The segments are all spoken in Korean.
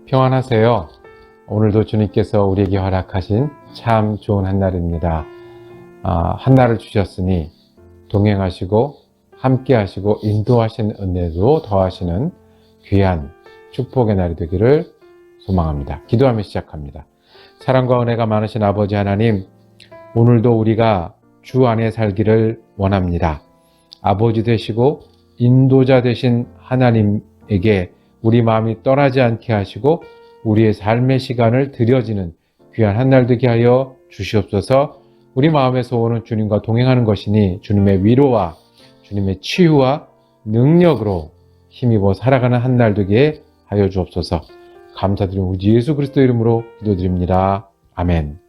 평안하세요. 오늘도 주님께서 우리에게 허락하신 참 좋은 한날입니다. 한날을 주셨으니 동행하시고 함께하시고 인도하시는 은혜도 더하시는 귀한 축복의 날이 되기를 소망합니다. 기도하며 시작합니다. 사랑과 은혜가 많으신 아버지 하나님, 오늘도 우리가 주 안에 살기를 원합니다. 아버지 되시고 인도자 되신 하나님에게 우리 마음이 떠나지 않게 하시고 우리의 삶의 시간을 드려지는 귀한 한날 되게 하여 주시옵소서. 우리 마음에서 오는 주님과 동행하는 것이니 주님의 위로와 주님의 치유와 능력으로 힘입어 살아가는 한날 되게 하여 주옵소서. 감사드리며 우리 예수 그리스도 이름으로 기도드립니다. 아멘.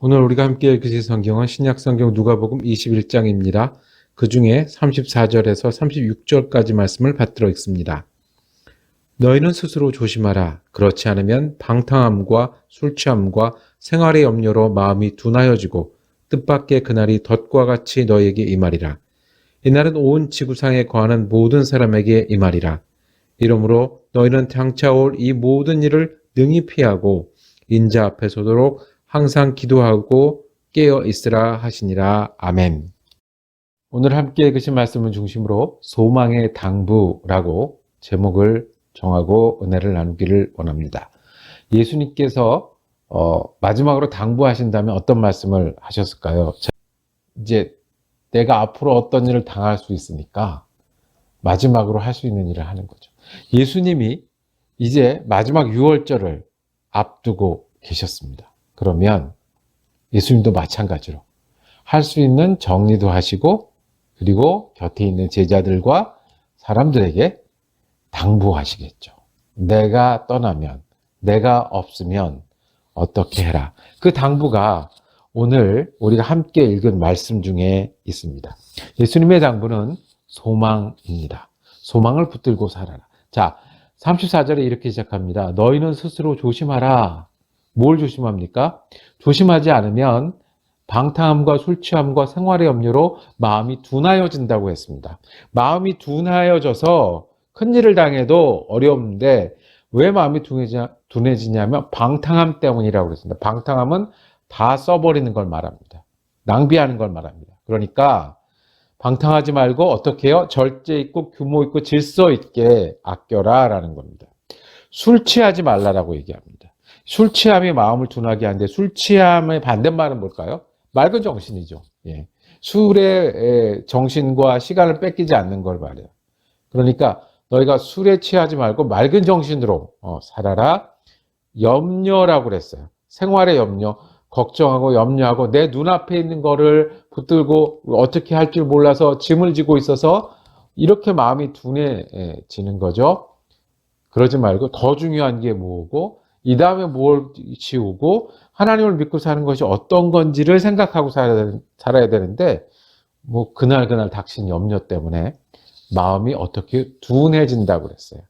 오늘 우리가 함께 읽으실 성경은 신약성경 누가복음 21장입니다. 그 중에 34절에서 36절까지 말씀을 받들어 읽습니다. 너희는 스스로 조심하라. 그렇지 않으면 방탕함과 술취함과 생활의 염려로 마음이 둔하여지고 뜻밖의 그날이 덫과 같이 너희에게 임하리라. 이날은 온 지구상에 거하는 모든 사람에게 임하리라. 이러므로 너희는 장차 올 이 모든 일을 능히 피하고 인자 앞에 서도록 항상 기도하고 깨어 있으라 하시니라. 아멘. 오늘 함께 읽으신 말씀을 중심으로 소망의 당부라고 제목을 정하고 은혜를 나누기를 원합니다. 예수님께서 마지막으로 당부하신다면 어떤 말씀을 하셨을까요? 이제 내가 앞으로 어떤 일을 당할 수 있으니까 마지막으로 할 수 있는 일을 하는 거죠. 예수님이 이제 마지막 유월절을 앞두고 계셨습니다. 그러면 예수님도 마찬가지로 할 수 있는 정리도 하시고 그리고 곁에 있는 제자들과 사람들에게 당부하시겠죠. 내가 떠나면, 내가 없으면 어떻게 해라. 그 당부가 오늘 우리가 함께 읽은 말씀 중에 있습니다. 예수님의 당부는 소망입니다. 소망을 붙들고 살아라. 자, 34절에 이렇게 시작합니다. 너희는 스스로 조심하라. 뭘 조심합니까? 조심하지 않으면 방탕함과 술취함과 생활의 염려로 마음이 둔하여진다고 했습니다. 마음이 둔하여져서 큰일을 당해도 어려운데 왜 마음이 둔해지냐면 방탕함 때문이라고 그랬습니다. 방탕함은 다 써버리는 걸 말합니다. 낭비하는 걸 말합니다. 그러니까 방탕하지 말고 어떻게 해요? 절제 있고 규모 있고 질서 있게 아껴라 라는 겁니다. 술 취하지 말라라고 얘기합니다. 술 취함이 마음을 둔하게 하는데 술 취함의 반대말은 뭘까요? 맑은 정신이죠. 예. 술의 정신과 시간을 뺏기지 않는 걸 말해요. 그러니까 너희가 술에 취하지 말고 맑은 정신으로 살아라. 염려라고 그랬어요. 생활의 염려, 걱정하고 염려하고 내 눈앞에 있는 거를 붙들고 어떻게 할 줄 몰라서 짐을 지고 있어서 이렇게 마음이 둔해지는 거죠. 그러지 말고 더 중요한 게 뭐고 이 다음에 뭘 지우고 하나님을 믿고 사는 것이 어떤 건지를 생각하고 살아야 되는데 뭐 그날 닥친 염려 때문에 마음이 어떻게 둔해진다고 그랬어요.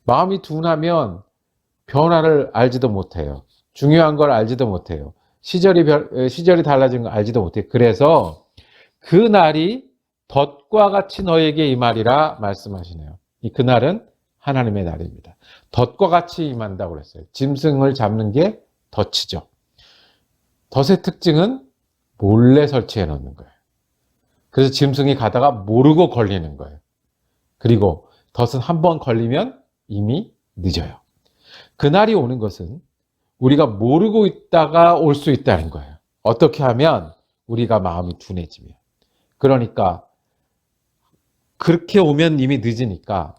마음이 둔하면 변화를 알지도 못해요. 중요한 걸 알지도 못해요. 시절이 달라진 걸 알지도 못해요. 그래서 그날이 덫과 같이 너에게 임하리라 말씀하시네요. 그날은 하나님의 날입니다. 덫과 같이 임한다고 그랬어요. 짐승을 잡는 게 덫이죠. 덫의 특징은 몰래 설치해 놓는 거예요. 그래서 짐승이 가다가 모르고 걸리는 거예요. 그리고 덫은 한번 걸리면 이미 늦어요. 그날이 오는 것은 우리가 모르고 있다가 올 수 있다는 거예요. 어떻게 하면 우리가 마음이 둔해지면. 그러니까 그렇게 오면 이미 늦으니까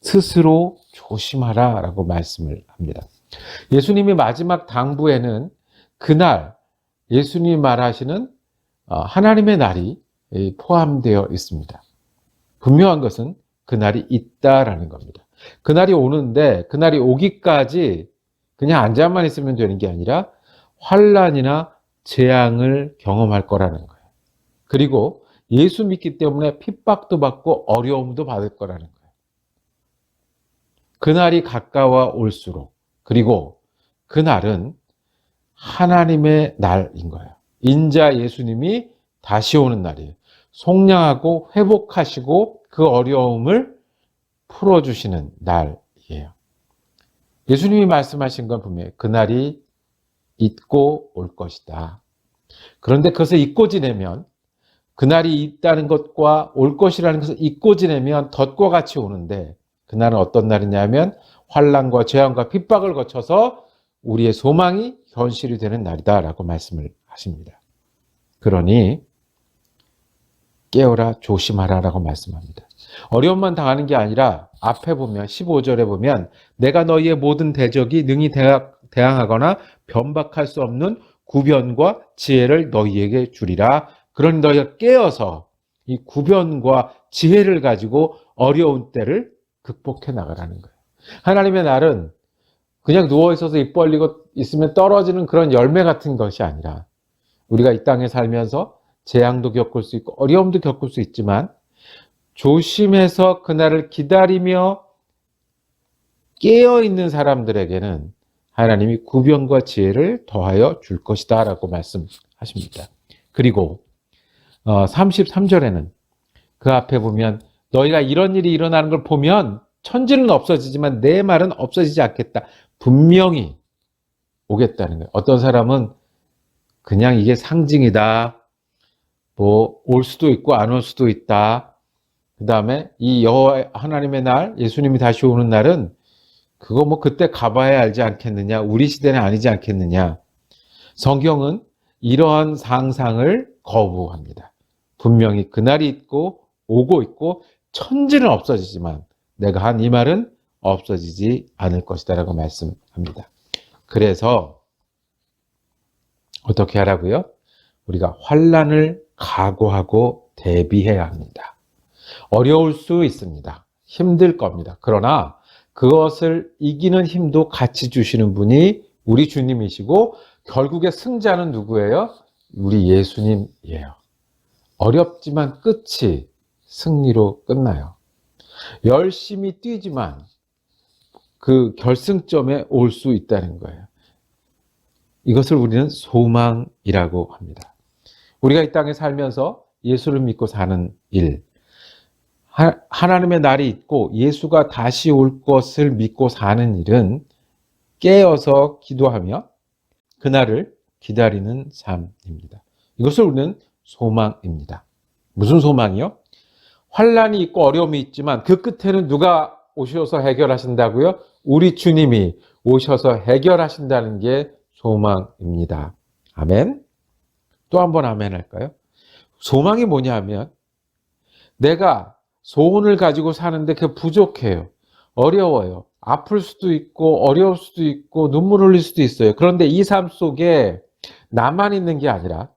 스스로 조심하라 라고 말씀을 합니다. 예수님이 마지막 당부에는 그날 예수님이 말하시는 하나님의 날이 포함되어 있습니다. 분명한 것은 그날이 있다라는 겁니다. 그날이 오는데 그날이 오기까지 그냥 앉아만 있으면 되는 게 아니라 환난이나 재앙을 경험할 거라는 거예요. 그리고 예수 믿기 때문에 핍박도 받고 어려움도 받을 거라는 거예요. 그날이 가까워 올수록 그리고 그날은 하나님의 날인 거예요. 인자 예수님이 다시 오는 날이에요. 속량하고 회복하시고 그 어려움을 풀어주시는 날인 날이에요. 예수님이 말씀하신 건 분명히 그날이 있고 올 것이다. 그런데 그것을 잊고 지내면, 그날이 있다는 것과 올 것이라는 것을 잊고 지내면 덫과 같이 오는데, 그날은 어떤 날이냐면 환난과 재앙과 핍박을 거쳐서 우리의 소망이 현실이 되는 날이다라고 말씀을 하십니다. 그러니 깨어라 조심하라라고 말씀합니다. 어려움만 당하는 게 아니라 앞에 보면 15절에 보면 내가 너희의 모든 대적이 능히 대항하거나 변박할 수 없는 구변과 지혜를 너희에게 주리라. 그러니 너희가 깨어서 이 구변과 지혜를 가지고 어려운 때를 극복해 나가라는 거예요. 하나님의 날은 그냥 누워있어서 입 벌리고 있으면 떨어지는 그런 열매 같은 것이 아니라 우리가 이 땅에 살면서 재앙도 겪을 수 있고 어려움도 겪을 수 있지만 조심해서 그날을 기다리며 깨어있는 사람들에게는 하나님이 구변과 지혜를 더하여 줄 것이다 라고 말씀하십니다. 그리고 33절에는 그 앞에 보면 너희가 이런 일이 일어나는 걸 보면 천지는 없어지지만 내 말은 없어지지 않겠다. 분명히 오겠다는 거예요. 어떤 사람은 그냥 이게 상징이다. 뭐 올 수도 있고 안 올 수도 있다. 그 다음에 이 여호와 하나님의 날, 예수님이 다시 오는 날은 그거 뭐 그때 가봐야 알지 않겠느냐. 우리 시대는 아니지 않겠느냐. 성경은 이러한 상상을 거부합니다. 분명히 그날이 있고 오고 있고 천지는 없어지지만 내가 한 이 말은 없어지지 않을 것이다 라고 말씀합니다. 그래서 어떻게 하라고요? 우리가 환난을 각오하고 대비해야 합니다. 어려울 수 있습니다. 힘들 겁니다. 그러나 그것을 이기는 힘도 같이 주시는 분이 우리 주님이시고 결국에 승자는 누구예요? 우리 예수님이에요. 어렵지만 끝이 승리로 끝나요. 열심히 뛰지만 그 결승점에 올 수 있다는 거예요. 이것을 우리는 소망이라고 합니다. 우리가 이 땅에 살면서 예수를 믿고 사는 일, 하나님의 날이 있고 예수가 다시 올 것을 믿고 사는 일은 깨어서 기도하며 그날을 기다리는 삶입니다. 이것을 우리는 소망입니다. 무슨 소망이요? 환난이 있고 어려움이 있지만 그 끝에는 누가 오셔서 해결하신다고요? 우리 주님이 오셔서 해결하신다는 게 소망입니다. 아멘? 또 한 번 아멘 할까요? 소망이 뭐냐 하면 내가 소원을 가지고 사는데 그게 부족해요. 어려워요. 아플 수도 있고 어려울 수도 있고 눈물 흘릴 수도 있어요. 그런데 이 삶 속에 나만 있는 게 아니라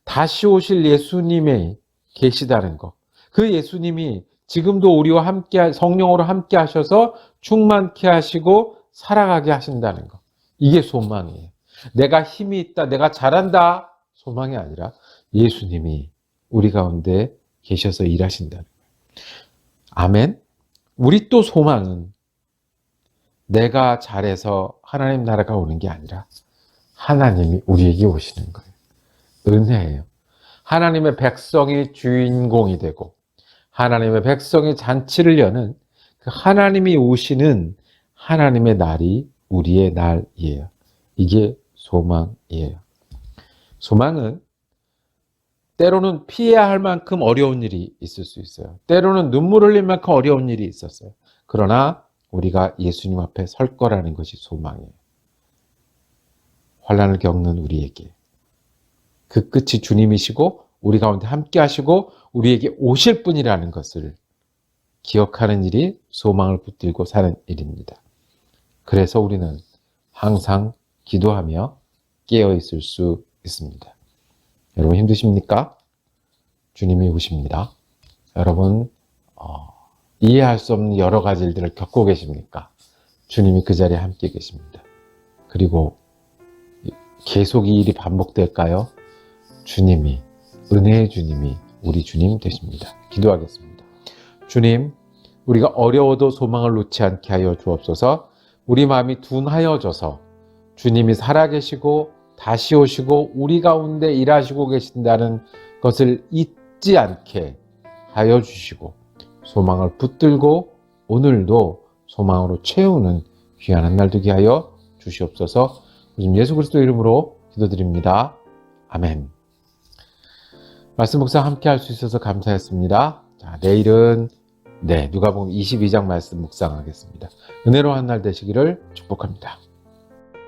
다시 오실 예수님이 계시다는 것. 그 예수님이 지금도 우리와 함께 성령으로 함께 하셔서 충만케 하시고 살아가게 하신다는 것. 이게 소망이에요. 내가 힘이 있다, 내가 잘한다 소망이 아니라 예수님이 우리 가운데 계셔서 일하신다는 거예요. 아멘. 우리 또 소망은 내가 잘해서 하나님 나라가 오는 게 아니라 하나님이 우리에게 오시는 거예요. 은혜예요. 하나님의 백성이 주인공이 되고 하나님의 백성이 잔치를 여는 그 하나님이 오시는 하나님의 날이 우리의 날이에요. 이게 소망이에요. 소망은 때로는 피해야 할 만큼 어려운 일이 있을 수 있어요. 때로는 눈물 흘릴 만큼 어려운 일이 있었어요. 그러나 우리가 예수님 앞에 설 거라는 것이 소망이에요. 환난을 겪는 우리에게 그 끝이 주님이시고 우리 가운데 함께 하시고 우리에게 오실 분이라는 것을 기억하는 일이 소망을 붙들고 사는 일입니다. 그래서 우리는 항상 기도하며 깨어 있을 수 있습니다. 여러분 힘드십니까? 주님이 오십니다. 여러분 이해할 수 없는 여러 가지 일들을 겪고 계십니까? 주님이 그 자리에 함께 계십니다. 그리고 계속 이 일이 반복될까요? 주님이, 은혜의 주님이 우리 주님 되십니다. 기도하겠습니다. 주님, 우리가 어려워도 소망을 놓지 않게 하여 주옵소서. 우리 마음이 둔하여져서 주님이 살아계시고 다시 오시고 우리 가운데 일하시고 계신다는 것을 잊지 않게 하여 주시고 소망을 붙들고 오늘도 소망으로 채우는 귀한 한 날 되게 하여 주시옵소서. 지금 예수 그리스도 이름으로 기도드립니다. 아멘. 말씀 묵상 함께 할 수 있어서 감사했습니다. 자, 내일은 누가복음 22장 말씀 묵상하겠습니다. 은혜로운 한 날 되시기를 축복합니다.